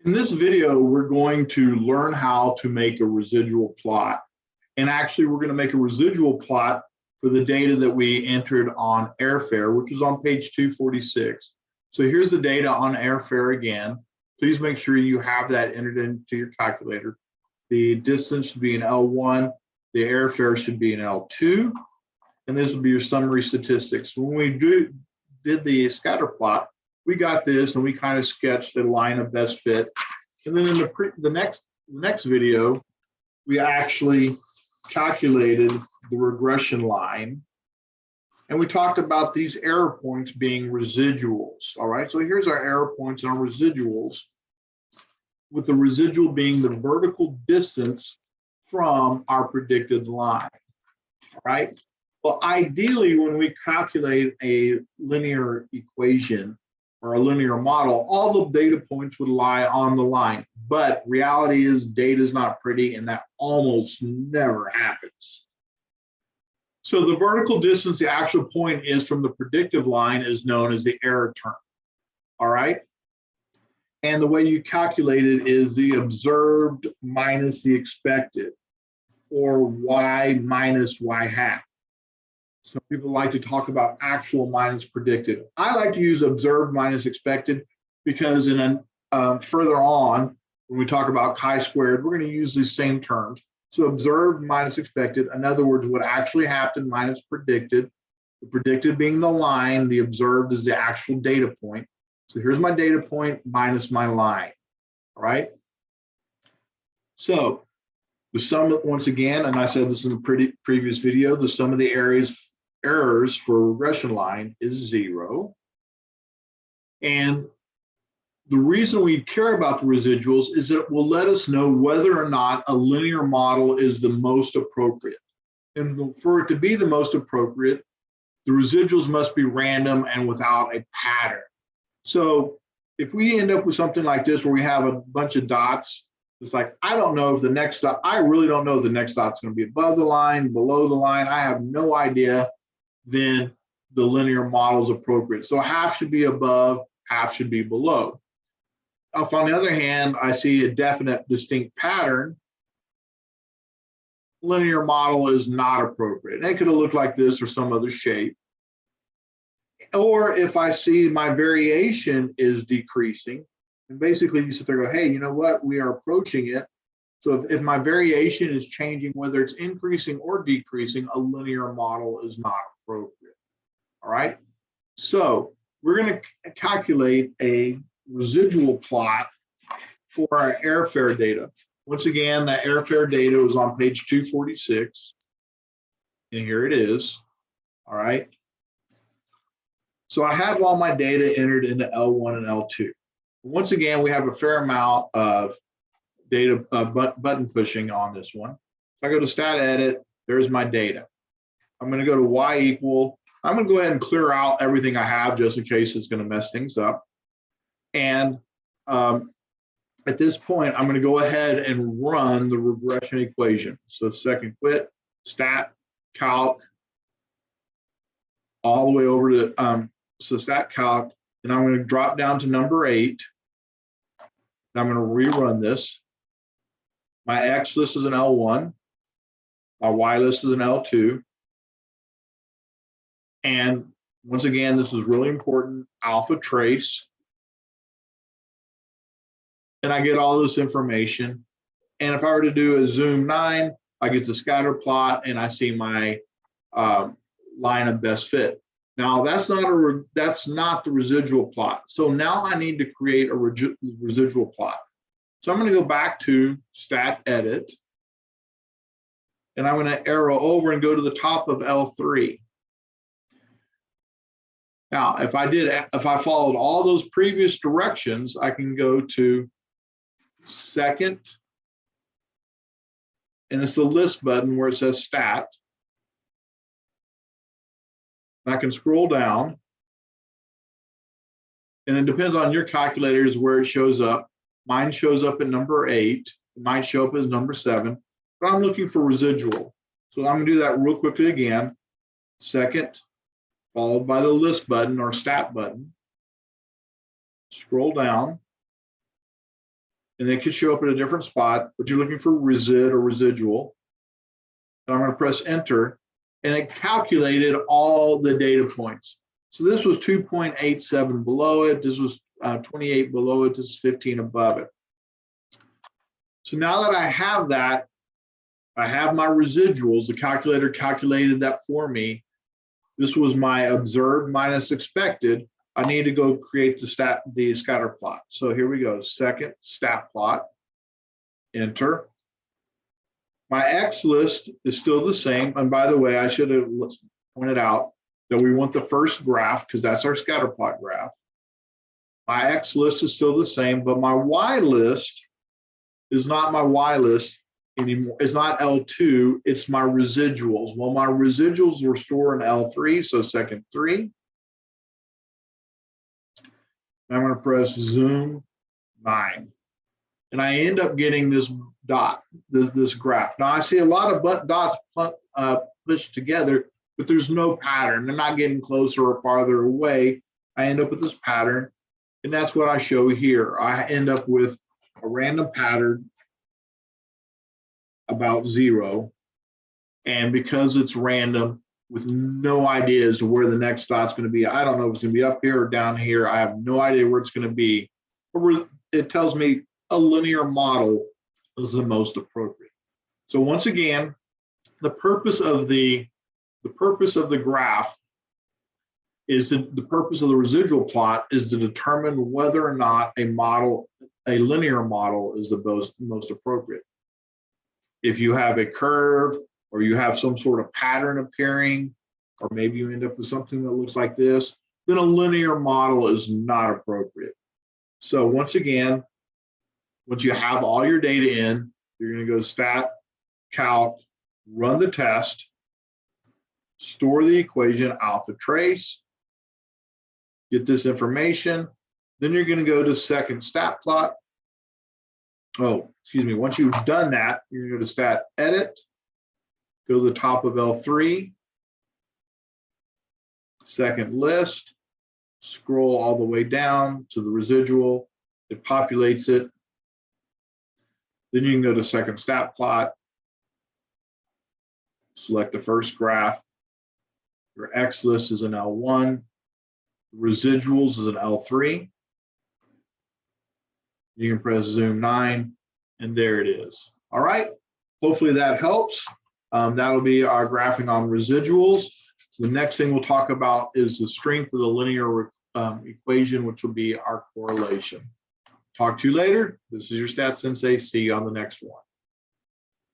In this video, we're going to learn how to make a residual plot. And actually, we're going to make a residual plot for the data that we entered on airfare, which is on page 246. So here's the data on airfare again. Please make sure you have that entered into your calculator. The distance should be an L1, the airfare should be an L2, and this will be your summary statistics. When we did the scatter plot, we got this and we kind of sketched a line of best fit. And then in the next video, we actually calculated the regression line. And we talked about these error points being residuals. All right, so here's our error points and our residuals, with the residual being the vertical distance from our predicted line. All right. Well, ideally, when we calculate a linear equation or a linear model, all the data points would lie on the line. But reality is data is not pretty, and that almost never happens. So the vertical distance, the actual point is from the predictive line, is known as the error term. All right. And the way you calculate it is the observed minus the expected, or y minus y hat. Some people like to talk about actual minus predicted. I like to use observed minus expected because further on, when we talk about chi-squared, we're going to use these same terms. So observed minus expected, in other words, what actually happened minus predicted, the predicted being the line, the observed is the actual data point. So here's my data point minus my line, all right? So the sum, once again, and I said this in the previous video, the sum of the errors for regression line is 0. And the reason we care about the residuals is that it will let us know whether or not a linear model is the most appropriate. And for it to be the most appropriate, the residuals must be random and without a pattern. So if we end up with something like this where we have a bunch of dots, it's like, I don't know if the next dot, I really don't know if the next dot's going to be above the line, below the line. I have no idea. Then the linear model is appropriate. So half should be above, half should be below. If on the other hand, I see a definite distinct pattern, linear model is not appropriate. And it could have looked like this or some other shape. Or if I see my variation is decreasing, and basically you sit there and go, hey, you know what? We are approaching it. So if my variation is changing, whether it's increasing or decreasing, a linear model is not appropriate. All right. So we're going to calculate a residual plot for our airfare data. Once again, that airfare data was on page 246. And here it is. All right. So I have all my data entered into L1 and L2. Once again, we have a fair amount of data button pushing on this one. So I go to stat edit, there's my data. I'm going to go to y equal. I'm going to go ahead and clear out everything I have just in case it's going to mess things up. And at this point, I'm going to go ahead and run the regression equation. So second quit, stat, calc, all the way over to so stat calc, and I'm going to drop down to number 8. And I'm going to rerun this. My X list is an L1. My Y list is an L2. And once again, this is really important, alpha trace. And I get all this information. And if I were to do a zoom 9, I get the scatter plot and I see my line of best fit. Now that's not the residual plot. So now I need to create a residual plot. So I'm going to go back to stat edit, and I'm going to arrow over and go to the top of L3. Now, if I followed all those previous directions, I can go to second, and it's the list button where it says stat. I can scroll down, and it depends on your calculators where it shows up. Mine shows up at number 8. It might show up as number 7, but I'm looking for residual. So I'm going to do that real quickly again. Second, followed by the list button or stat button. Scroll down. and they could show up at a different spot, but you're looking for resid or residual. And I'm going to press enter, and it calculated all the data points. So this was 2.87 below it. This was 28 below it. This is 15 above it. So now that I have that, I have my residuals. The calculator calculated that for me. This was my observed minus expected. I need to go create the scatter plot. So here we go. Second stat plot. Enter. My X list is still the same. And by the way, I should have pointed out that we want the first graph because that's our scatter plot graph. My X list is still the same, but my Y list is not my Y list anymore. It's not L2, it's my residuals. Well, my residuals were stored in L3, so second 3. I'm going to press zoom 9. And I end up getting this dot, this graph. Now I see a lot of dots pushed together, but there's no pattern. They're not getting closer or farther away. I end up with this pattern, and that's what I show here. I end up with a random pattern about 0. And because it's random with no idea as to where the next dot's going to be, I don't know if it's going to be up here or down here. I have no idea where it's going to be. It tells me a linear model is the most appropriate. So once again, the purpose of the graph is the purpose of the residual plot is to determine whether or not a linear model is the most appropriate. If you have a curve or you have some sort of pattern appearing, or maybe you end up with something that looks like this, then a linear model is not appropriate. So once again, once you have all your data in, you're going to go to stat, calc, run the test, store the equation, alpha trace, get this information. Then you're going to go to second stat plot. Oh, excuse me. Once you've done that, you're going to go to stat edit, go to the top of L3, second list, scroll all the way down to the residual. It populates it. Then you can go to second stat plot, select the first graph. Your X list is an L1, residuals is an L3. You can press zoom 9, and there it is. All right, hopefully that helps. That'll be our graphing on residuals. The next thing we'll talk about is the strength of the linear equation, which will be our correlation. Talk to you later. This is your Stat Sensei. See you on the next one.